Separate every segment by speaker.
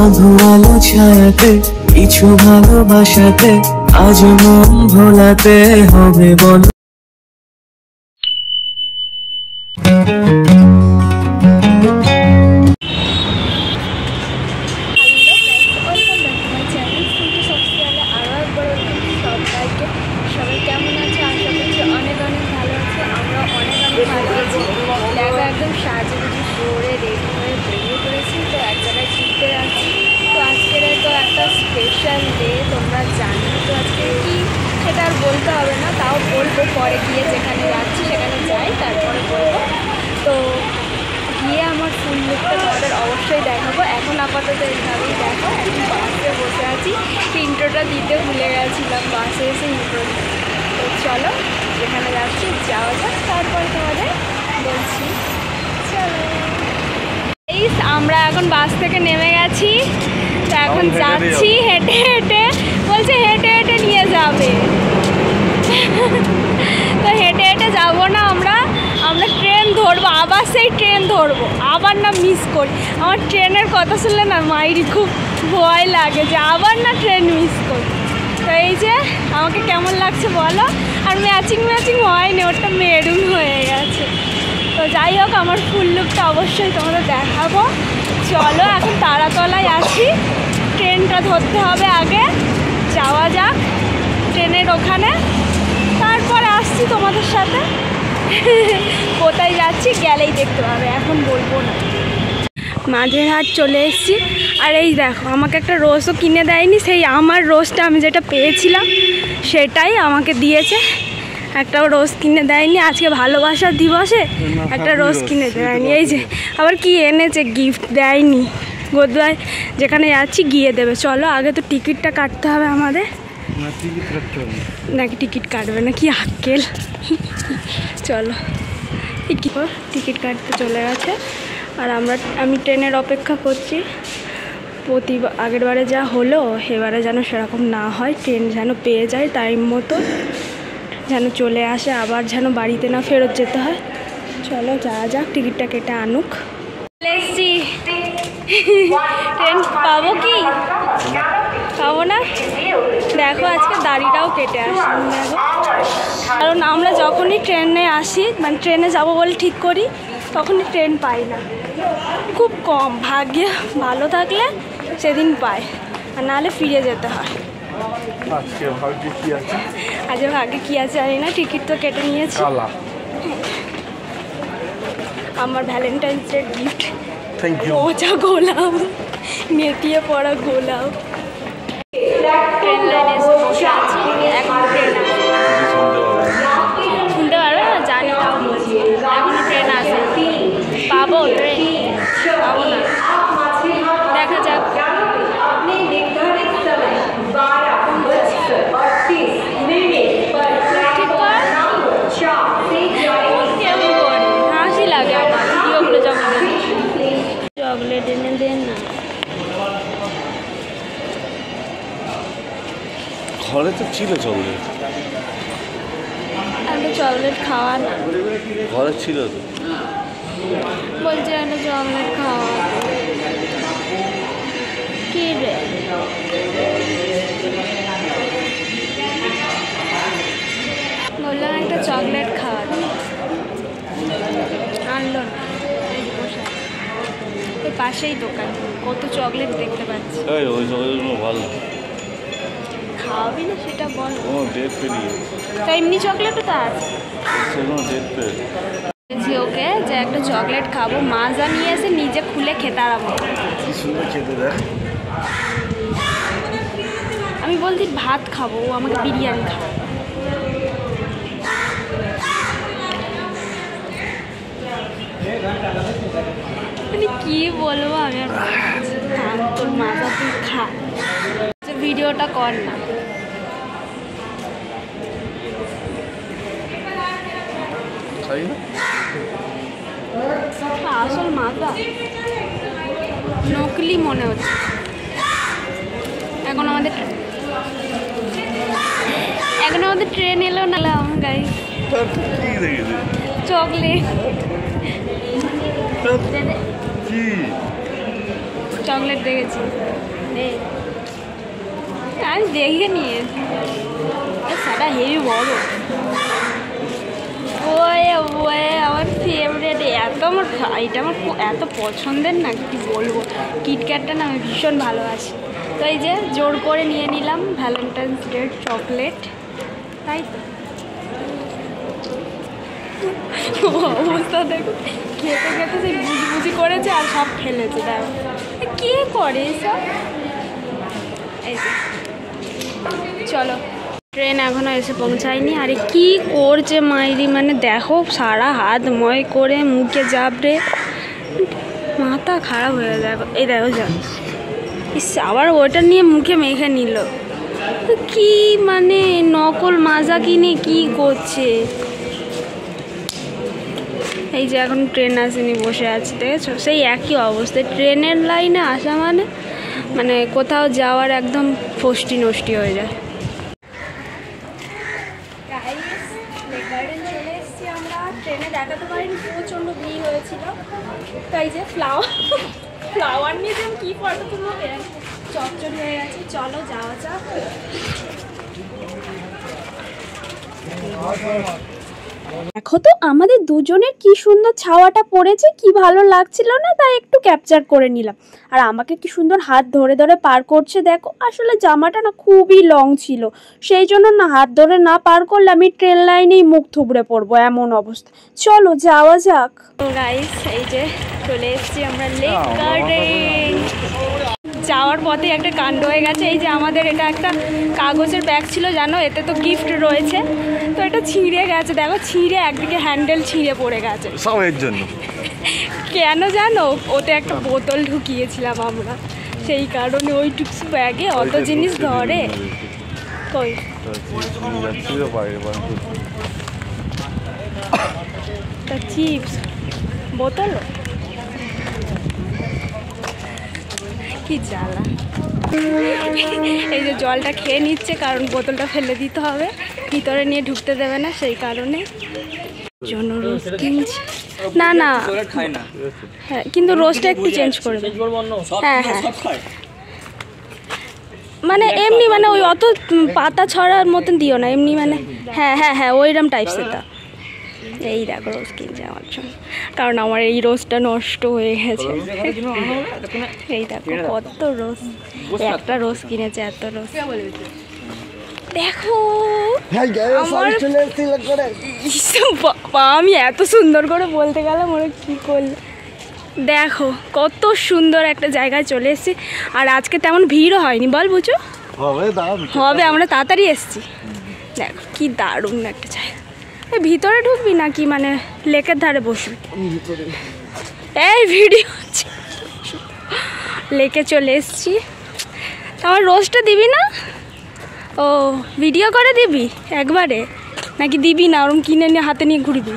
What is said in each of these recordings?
Speaker 1: সাধু আলো ছায়াতে কিছু ভালোবাসাতে আজ মন ভোলাতে হবে বল।
Speaker 2: একদম সাজুগুজু করে রেডি হয়ে বেরিয়ে পড়েছি। তো এক জায়গায় ঘুরতে যাচ্ছি। তো আজকের তো একটা স্পেশাল ডে, তোমরা জানো। তো আজকে কি সেটা আর বলতে হবে না, তাও বলবো পরে গিয়ে, যেখানে যাচ্ছি সেখানে যাই তারপরে বলবো। তো গিয়ে আমার ফুল লুকটা তোমাদের অবশ্যই দেখাবো। এখন আপাতত এইভাবেই দেখো। এখন বাসে বসে আছি, ইন্ট্রোটা দিতে ভুলে গেছিলাম, বাসে এসে ইন্ট্রো। তো চলো যেখানে যাচ্ছি যাওয়া যাক, তারপরে তোমাদের বলছি। চলো, এই আমরা এখন বাস থেকে নেমে গেছি। তো এখন যাচ্ছি হেঁটে হেঁটে, বলছে হেঁটে হেঁটে নিয়ে যাবে। তো হেঁটে হেঁটে যাবো না, আমরা ট্রেন ধরবো, আবার সেই ট্রেন ধরবো, আবার না মিস করি। আমার ট্রেনের কথা শুনলে না মাইরি খুব ভয় লাগে যে আবার না ট্রেন মিস করি। তো এই যে আমাকে কেমন লাগছে বলো। আর ম্যাচিং হয়নি, ওটা মেরুন হয়ে গেছে। তো যাই হোক, আমার ফুল লুকটা অবশ্যই তোমাদের দেখাবো। চলো এখন তারাতলায় আছি, ট্রেনটা ধরতে হবে আগে, যাওয়া যাক ট্রেনের ওখানে, তারপরে আসছি তোমাদের সাথে। কোথায় যাচ্ছি গেলেই দেখতে পাবে, এখন বলবো না। মাঝেরহাট চলে এসেছি। আর এই দেখো, আমাকে একটা রোজও কিনে দেয়নি, সেই আমার রোজটা আমি যেটা পেয়েছিলাম সেটাই আমাকে দিয়েছে। একটাও রোজ কিনে দেয়নি। আজকে ভালোবাসার দিবসে একটা রোজ কিনে দেয়নি। এই যে আবার কি এনেছে, গিফট দেয়নি। গোদুয়ায় যেখানে যাচ্ছি গিয়ে দেবে। চলো আগে তো টিকিটটা কাটতে হবে আমাদের। নাকি টিকিট কাটবে না, কি আক্কেল। চলো টিকিট কাটতে চলে গেছে। আর আমি ট্রেনের অপেক্ষা করছি। আগের বারে যা হলো এবারে যেন সেরকম না হয়, ট্রেন যেন পেয়ে যায় টাইম মতো, যেন চলে আসে, আবার যেন বাড়িতে না ফেরত যেতে হয়। চলো যাওয়া যাক, টিকিটটা কেটে আনুক। চলে এসছি, ট্রেন পাবো কি পাবো না দেখো। আজকে দাড়িটাও কেটে আসলাম দেখো, কারণ আমরা যখনই ট্রেনে আসি, মানে ট্রেনে যাবো বলে ঠিক করি, তখনই ট্রেন পাই না, খুব কম। ভাগ্যে ভালো থাকলে সেদিন পায়, আর নাহলে ফিরে যেতে হয়। আজকে ভাগ্যে কি আছে জানি না, টিকিট তো কেটে নিয়েছি। আমার ভ্যালেন্টাইন্স ডে গিফট, পচা গোলাপ, নেতিয়ে পড়া গোলাপ। ট্রেন লাইনে এসে বসে আছি, এখন ট্রেন শুনতে পারবে না জানি, তাও বলছি এখনো ট্রেন আসে। পাবো ট্রেন, পাবো না, দেখা যাক। হাসি লাগে আমার ভিডিওগুলো যখন চকলেট এনে দেন না।
Speaker 3: ঘরে তো ছিল চকলেট,
Speaker 2: একটা চকলেট খাওয়া না,
Speaker 3: ঘরে ছিল তো,
Speaker 2: বলছে একটা চকলেট খাওয়া। কি রে বললাম একটা চকলেট খাওয়া, আনলো না। ওই পাশেই দোকান, কত চকলেট দেখতে পাচ্ছি।
Speaker 3: ওই চকলেটগুলো ভালো
Speaker 2: খাওয়াবি না সেটা বল।
Speaker 3: ও ডেট পেরিয়ে,
Speaker 2: তা এমনি চকলেটও তো আছে।
Speaker 3: সেগুলো ডেট পেরিয়ে
Speaker 2: বলছি ওকে যে একটা চকলেট খাবো, মাজা নিয়ে এসে নিজে খুলে খেতে আরাম্ভ।
Speaker 3: কি সুন্দর খেতে দেয়।
Speaker 2: আমি বলছি ভাত খাবো, ও আমাকে বিরিয়ানি খাবো। মানে কি বলবো আমি আর, তোর মাজা তুই খা, ভিডিওটা কর না। আসল মাজা নকলি মনে হচ্ছে। এখন আমাদের ট্রেন এলো না, গাইস চকলেট চকলেট দেখেছি আমি দেখে নিয়েছি সাদা হেভি বড় ওয়ে আমার ফেভারিট এত আমার এটা আমার এত পছন্দের না কি বলবো কিটক্যাটটা না আমি ভীষণ ভালোবাসি তো এই যে জোর করে নিয়ে নিলাম ভ্যালেন্টাইন্স ডে চকলেট তাই তো অবস্থা দেখো খেতে খেতে সেই বুঝি বুঝি করেছে আর সব ফেলেছে দেখো কে করে এসব এই চলো ট্রেন এখনও এসে পৌঁছায়নি আরে কি করছে মাইরি মানে দেখো সারা হাত ময় করে মুখে যাবরে মাথা খারাপ হয়ে যায় এই দেখো যা আবার ওটা নিয়ে মুখে মেখে নিল কি মানে নকল মাজা কিনে কি করছে এই যে এখন ট্রেন আসেনি বসে আছে দেখেছো সেই একই অবস্থায় ট্রেনের লাইনে আসা মানে কোথাও যাওয়ার একদম ফষ্টি নষ্টি হয়ে যায় আমরা ট্রেনে দেখাতে পারিনি প্রচণ্ড ভিড় হয়েছিল তাই যে ফ্লাওয়ার নিয়ে যেমন কী ফটো তুলবো চটচট হয়ে গেছে চলো যাওয়া যাক দেখো তো আমাদের দুজনের কি সুন্দর ছাওয়াটা পড়েছে কি ভালো লাগছিল না তাই একটু ক্যাপচার করে নিলাম আর আমাকে কি সুন্দর হাত ধরে ধরে পার করছে দেখো আসলে জামাটা না খুবই লং ছিল সেই জন্য না হাত ধরে না পার করলে আমি ট্রেন লাইনেই মুখ থুবড়ে পড়বো এমন অবস্থা চলো যাওয়া যাক তো গাইস এই যে চলে এসেছি আমরা লেক গার্ডেন যাওয়ার পথে একটা কাণ্ড হয়ে গেছে এই যে আমাদের এটা একটা কাগজের ব্যাগ ছিল জানো এতে তো গিফট রয়েছে তো এটা ছিঁড়ে গেছে দেখো ছিঁড়ে একদিকে হ্যান্ডেল ছিঁড়ে পড়ে গেছে
Speaker 3: সব এর জন্য
Speaker 2: কেন জানো ওতে একটা বোতল ঢুকিয়েছিলাম আমরা সেই কারণে ওইটুকু ব্যাগে অত জিনিস ধরে কই তা চিপস বোতল কি জ্বালা এই যে জলটা খেয়ে নিচ্ছে কারণ বোতলটা ফেলে দিতে হবে ভিতরে নিয়ে ঢুকতে দেবে না সেই কারণে জন্য রোজ কিনছি না না হ্যাঁ কিন্তু রোজটা একটু চেঞ্জ করে দেবে হ্যাঁ হ্যাঁ মানে এমনি মানে ওই অত পাতা ছড়ার মতন দিও না এমনি মানে হ্যাঁ হ্যাঁ হ্যাঁ ওইরকম টাইপসের দাও এই দেখো রোজ কিনছে আমার জন্য কারণ আমার এই রোজটা নষ্ট হয়ে গেছে এই দেখো কত রোজ একটা রোজ কিনেছে এত রোজ দেখো আমি এত সুন্দর করে বলতে গেলাম ওরা কি করলো দেখো কত সুন্দর একটা জায়গায় চলে এসেছি আর আজকে তেমন ভিড়ও হয়নি বল বুঝো হবে আমরা তাড়াতাড়ি এসেছি দেখো কি দারুণ একটা জায়গা ভিতরে ঢুকবি নাকি মানে লেকের ধারে বসবি এই ভিডিও লেকে চলে এসছি আমার রোজটা দিবি না ও ভিডিও করে দিবি একবারে নাকি দিবি না ওরকম কিনে নিয়ে হাতে নিয়ে ঘুরবি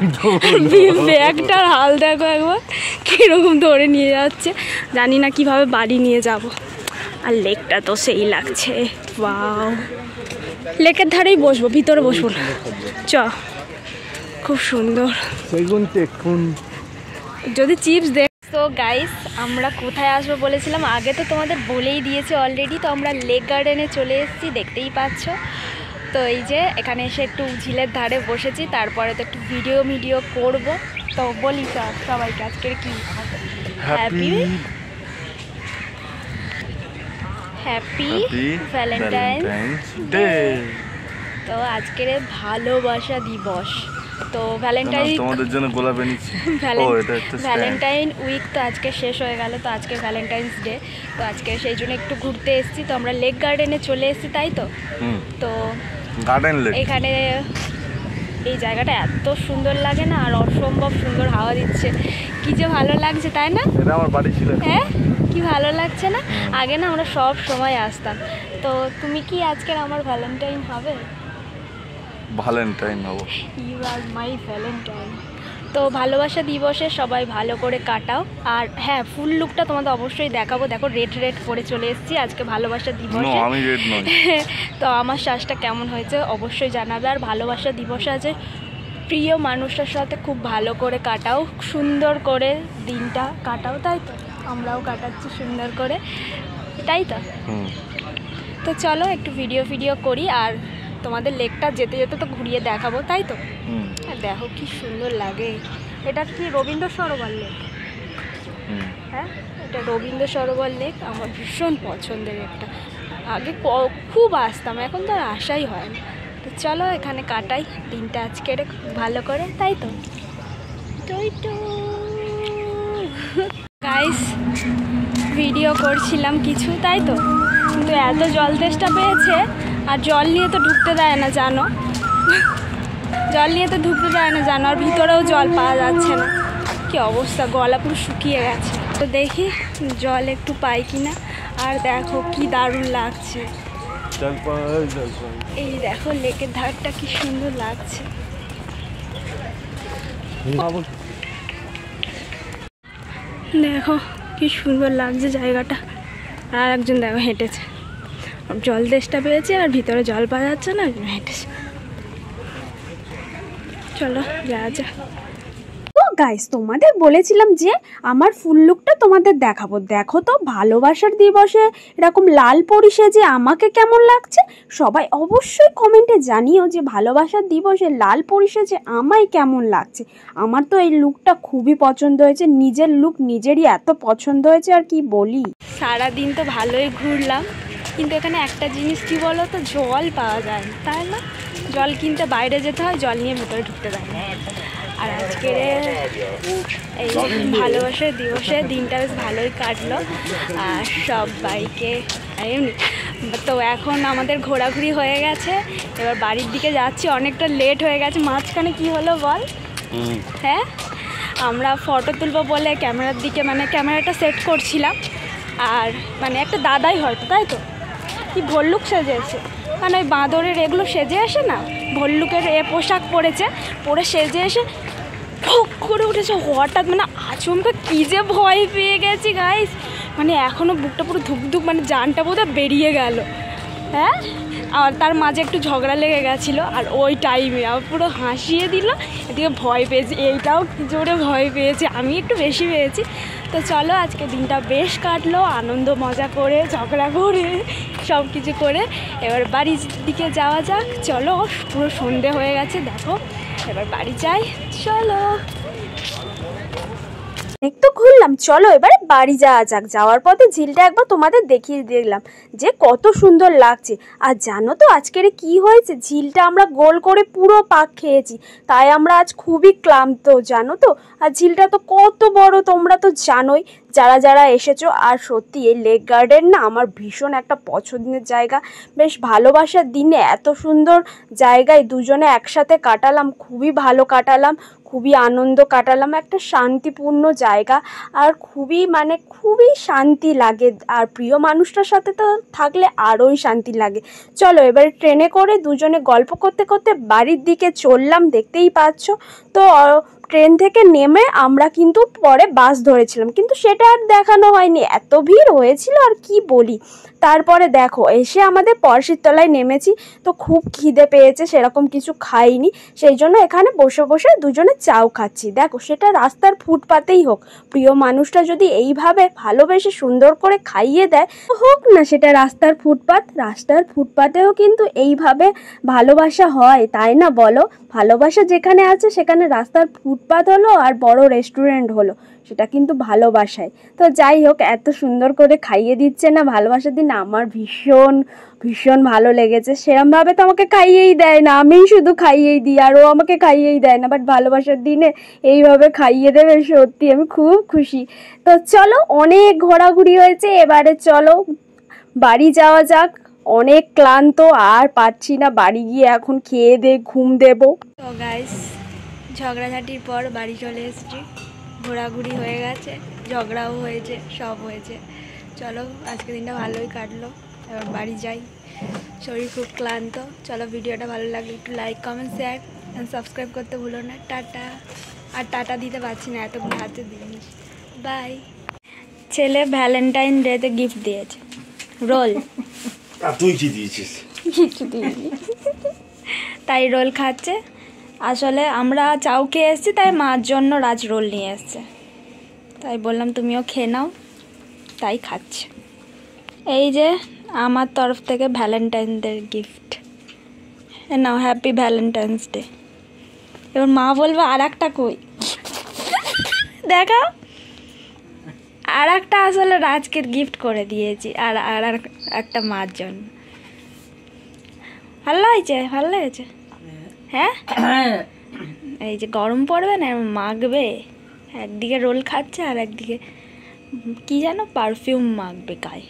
Speaker 2: ব্যাগটার হাল দেখো একবার কীরকম ধরে নিয়ে যাচ্ছে জানি না কিভাবে বাড়ি নিয়ে যাব আর লেকটা তো সেই লাগছে ওয়াও লেকের ধারেই বসবো ভিতরে বসবো না চ খুব সুন্দর যদি চিপস দেখ তো গাইস আমরা কোথায় আসবো বলেছিলাম আগে তো তোমাদের বলেই দিয়েছে অলরেডি তো আমরা লেক গার্ডেনে চলে এসেছি দেখতেই পাচ্ছ তো এই যে এখানে এসে একটু ঝিলের ধারে বসেছি তারপরে তো একটু ভিডিও করব তো বলি সবাইকে আজকের কি হ্যাপি ভ্যালেন্টাইন্স ডে তো আজকের ভালোবাসা দিবস তো ভ্যালেন্টাইন উইক তো আজকে শেষ হয়ে গেল তো আজকে ভ্যালেন্টাইন্স ডে তো আজকে সেই জন্য একটু ঘুরতে এসেছি তো আমরা লেক গার্ডেনে চলে এসেছি তাই তো তো এখানে এই জায়গাটা এত সুন্দর লাগে না আর অসম্ভব সুন্দর হাওয়া দিচ্ছে কি যে ভালো লাগছে তাই না হ্যাঁ কি ভালো লাগছে না আগে না আমরা সব সময় আসতাম তো তুমি কি আজকের আমার ভ্যালেন্টাইন হবে
Speaker 3: ভ্যালেন্টাইন হব
Speaker 2: ইউ আর মাই ভ্যালেন্টাইন তো ভালোবাসা দিবসে সবাই ভালো করে কাটাও আর হ্যাঁ ফুল লুকটা তোমাদের অবশ্যই দেখাবো দেখো রেড পরে চলে এসেছি আজকে ভালোবাসা দিবসে
Speaker 3: আমি রেড নই
Speaker 2: তো আমার শ্বাসটা কেমন হয়েছে অবশ্যই জানাবে আর ভালোবাসা দিবসে আছে প্রিয় মানুষটার সাথে খুব ভালো করে কাটাও সুন্দর করে দিনটা কাটাও তাই তো আমরাও কাটাচ্ছি সুন্দর করে, তাই তো? তো চলো একটু ভিডিও করি, আর তোমাদের লেকটা যেতে যেতে তো ঘুরিয়ে দেখাবো, তাই তো? আর দেখো কি সুন্দর লাগে। এটা কি রবীন্দ্র সরোবর লেক? হ্যাঁ, এটা রবীন্দ্র সরোবর লেক। আমার ভীষণ পছন্দের একটা, আগে খুব আসতাম, এখন তো আর আসাই হয় না। তো চলো এখানে কাটাই দিনটা আজকের ভালো করে, তাই তো? গাইস, ভিডিও করছিলাম কিছু, তাই তো? কিন্তু এত জল তেষ্টা পেয়েছে, আর জল নিয়ে তো ঢুকতে দেয় না জানো, আর ভিতরেও জল পাওয়া যাচ্ছে না। কি অবস্থা, গলা পুরো শুকিয়ে গেছে। তো দেখি জল একটু পাই কিনা। আর দেখো কি দারুণ লাগছে, এই দেখো লেকের ধারটা কি সুন্দর লাগছে। দেখো কি সুন্দর লাগছে জায়গাটা। আর একজন দেখো হেঁটেছে, জল তেষ্টা পেয়েছে আর ভিতরে জল পাওয়া যাচ্ছে না, হেঁটেছে। চলো যাওয়া যাক।
Speaker 4: তো গাইস, তোমাদের বলেছিলাম যে আমার ফুল লুকটা তোমাদের দেখাবো। দেখো তো, ভালোবাসার দিবসে এরকম লাল পরি সেজে আমাকে কেমন লাগছে। সবাই অবশ্যই কমেন্টে জানিও যে ভালোবাসার দিবসে লাল পরি সেজে আমায় কেমন লাগছে। আমার তো এই লুকটা খুবই পছন্দ হয়েছে, নিজের লুক নিজেরই এত পছন্দ হয়েছে, আর কি বলি।
Speaker 2: সারাদিন তো ভালোই ঘুরলাম, কিন্তু এখানে একটা জিনিস কি বলো তো, জল পাওয়া যায় না, তাই না? জল কিনতে বাইরে যেতে হয়, জল নিয়ে ভেতরে ঢুকতে দেয় না। আর আজকের এই ভালোবাসার দিবসে দিনটা বেশ ভালোই কাটলো, আর সবাইকে এমনি। তো এখন আমাদের ঘোরাঘুরি হয়ে গেছে, এবার বাড়ির দিকে যাচ্ছি, অনেকটা লেট হয়ে গেছে। মাঝখানে কি হলো বল? হ্যাঁ, আমরা ফটো তুলবো বলে ক্যামেরার দিকে ক্যামেরাটা সেট করছিলাম, আর একটা দাদাই হয়তো, তাই তো, কি ভল্লুক সেজে এসে, ওই বাঁদরের এগুলো সেজে আসে না, ভল্লুকের পোশাক পরে সেজে এসে ঠক করে উঠেছে হঠাৎ, আচমকা কী যে ভয় পেয়ে গেছি গাইস, এখনও বুকটা পুরো ধুকধুক, জানটা বোধহয় বেরিয়ে গেল। হ্যাঁ, আর তার মাঝে একটু ঝগড়া লেগে গেছিলো, আর ওই টাইমে আবার পুরো হাসিয়ে দিল, এদিকে ভয় পেয়েছি, এইটাও জোরে ভয় পেয়েছি, আমি একটু বেশি পেয়েছি। তো চলো আজকে দিনটা বেশ কাটলো, আনন্দ মজা করে, ঝগড়া করে, সব কিছু করে এবার বাড়ির দিকে যাওয়া যাক। চলো, পুরো সন্ধে হয়ে গেছে, দেখো এবার বাড়ি যাই, চলো।
Speaker 4: অনেক তো ঘুরলাম, চলো এবারে বাড়ি যাওয়া যাক। যাওয়ার পথে ঝিলটা একবার তোমাদের দেখিয়ে দিলাম যে কত সুন্দর লাগছে। আর জানো তো আজকের কি হয়েছে, ঝিলটা আমরা গোল করে পুরো পাক খেয়েছি, তাই আমরা আজ খুবই ক্লান্ত, জানো তো। আর ঝিলটা তো কত বড়, তোমরা তো জানোই যারা যারা এসেছো। আর সত্যি এই লেক গার্ডেন না আমার ভীষণ একটা পছন্দের জায়গা। বেশ ভালোবাসার দিনে এত সুন্দর জায়গায় দুজনে একসাথে কাটালাম, খুবই ভালো কাটালাম, খুবই আনন্দ কাটালাম, একটা শান্তিপূর্ণ জায়গা, আর খুবই শান্তি লাগে। আর প্রিয় মানুষটার সাথে তো থাকলে আরোই শান্তি লাগে। চলো এবারে ট্রেনে করে দুজনে গল্প করতে করতে বাড়ির দিকে চললাম, দেখতেই পাচ্ছ। তো ট্রেন থেকে নেমে আমরা কিন্তু পরে বাস ধরেছিলাম, কিন্তু সেটা আর দেখানো হয়নি, এত ভিড় হয়েছিল আর কি বলি। তারপরে দেখো এসে আমাদের পরশির তলায় নেমেছি, তো খুব খিদে পেয়েছে, সেরকম কিছু খাইনি, সেই জন্য এখানে বসে বসে দুজনে চাও খাচ্ছি। দেখো সেটা রাস্তার ফুটপাতেই হোক, প্রিয় মানুষটা যদি এইভাবে ভালোবেসে সুন্দর করে খাইয়ে দেয়, হোক না সেটা রাস্তার ফুটপাতেও কিন্তু এইভাবে ভালোবাসা হয়, তাই না বলো? ভালোবাসা যেখানে আছে সেখানে রাস্তার ফুটপাত হলো আর বড় রেস্টুরেন্ট হলো, সেটা কিন্তু ভালোবাসায়। তো যাই হোক, এত সুন্দর করে খাইয়ে দিচ্ছে না ভালোবাসার দিন, আমার ভীষণ ভীষণ ভালো লেগেছে। সেরমভাবে তো আমাকে খাইয়েই দেয় না, আমিই শুধু খাইয়েই দিই, আর ও আমাকে খাইয়েই দেয় না, বাট ভালোবাসার দিনে এইভাবে খাইয়ে দেবে, সত্যি আমি খুব খুশি। তো চলো, অনেক ঘোরাঘুরি হয়েছে, এবারে চলো বাড়ি যাওয়া যাক। অনেক ক্লান্ত, আর পাচ্ছি না, বাড়ি গিয়ে এখন খেয়ে দে ঘুম দেবো।
Speaker 2: তো গাইস, ঝগড়াঝাটির পর বাড়ি চলে এসেছি, ঘোরাঘুরি হয়ে গেছে, ঝগড়াও হয়েছে, সব হয়েছে। চলো আজকে দিনটা ভালোই কাটলো, এবার বাড়ি যাই, শরীর খুব ক্লান্ত। চলো, ভিডিওটা ভালো লাগলে একটু like, comment, share and subscribe করতে ভুলো না। টাটা। আর টাটা দিতে পারছি না, এতগুলো হাতে দিইনি। বাই। ছেলে ভ্যালেন্টাইন ডেতে গিফট দিয়েছে, রোল।
Speaker 5: তুই কি দিয়েছিস?
Speaker 2: কিছু দিইনি, তাই রোল খাচ্ছে। আসলে আমরা চাউ খেয়ে এসেছি, তাই মার জন্য রাজ রোল নিয়ে এসছে, তাই বললাম তুমিও খেয়ে নাও, তাই খাচ্ছে। এই যে আমার তরফ থেকে ভ্যালেন্টাইন ডে গিফট, নাও হ্যাপি ভ্যালেন্টাইন্স ডে। এবার মা বলবে আর একটা কই, দেখাও। আর একটা আসলে রাজকের গিফট করে দিয়েছি, আর আর একটা মার জন্য। ভালো হয়েছে, ভালো লেগেছে? হ্যাঁ, এই যে গরম পড়বে না, মাখবে, একদিকে রোল খাচ্ছে আর একদিকে কি যেন পারফিউম মাখবে গায়ে।